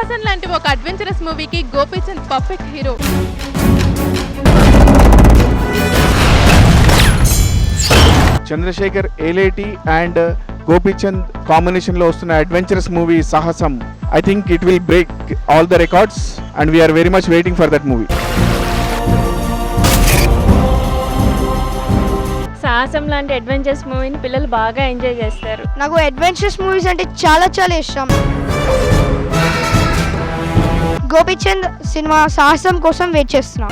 సాహసం లాంటి ఒక అడ్వెంచరస్ మూవీకి Gopichand perfect hero. Chandrasekhar Yeleti and Gopichand combination లో వస్తున్న adventurous movie Sahasam. I think it will break all the records and we're very much waiting for that movie. Sahasam లాంటి adventurous మూవీని పిల్లలు బాగా ఎంజాయ్ చేస్తారు. నాకు అడ్వెంచరస్ మూవీస్ అంటే చాలా చాలా ఇష్టం. గోపీచంద్ సినిమా సాహసం కోసం వెయిట్ చేస్తున్నాం.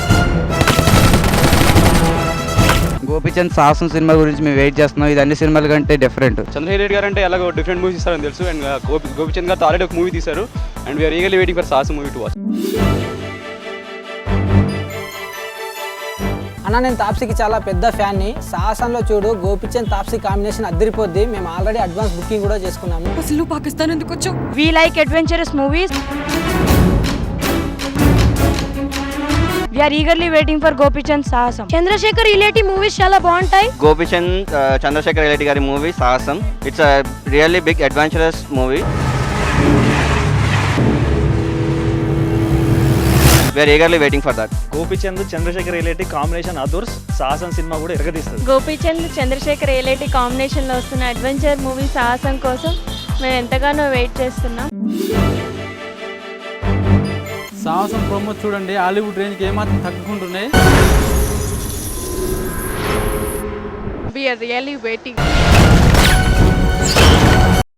గోపీచంద్ సాహసం సినిమా గురించి మేము వెయిట్ చేస్తున్నాం. ఇది అన్ని సినిమాల కంటే డిఫరెంట్. చంద్రశేఖర్ రెడ్డి గారు అంటే ఎలాగో డిఫరెంట్ మూవీస్ ఇస్తారని తెలుసు. అండ్ గోపీచంద్ గారు ఆల్రెడీ ఒక మూవీ తీశారు. And we're eagerly waiting for Sahasam movie to watch. అన్న నేను తాప్సీకి చాలా పెద్ద ఫ్యాన్ని. సాహసంలో చూడు గోపీచంద్ తాప్సీ కాంబినేషన్ అద్దరిపోద్ది. మేము ఆల్రెడీ అడ్వాన్స్ బుకింగ్ కూడా చేసుకున్నాము. అసలు పాకిస్తాన్ ఎందుకు వచ్చావు? We like adventurous movies. We are eagerly waiting for Gopichand Sahasam. Chandrasekhar Yeleti movies చాలా బాగుంటాయి. గోపీచంద్ చంద్రశేఖర్ రెడ్డి గారి movie Sahasam. It's a really big adventurous movie. We're eagerly waiting for that. Gopichand Chandrasekhar Yeleti combination అదర్స్ సాహసం సినిమా కూడా ఎరగదీస్తుంది. గోపీచంద్ చంద్రశేఖర్ ఏలేటి కాంబినేషన్లో వస్తున్న అడ్వెంచర్ మూవీ సాహసం కోసం మేము ఎంతగానో వెయిట్ చేస్తున్నాం. సాహసం ప్రోమో చూడండి, హాలీవుడ్ రేంజ్కి ఏమాత్రం తగ్గుకుంటున్నాయి. We are really waiting.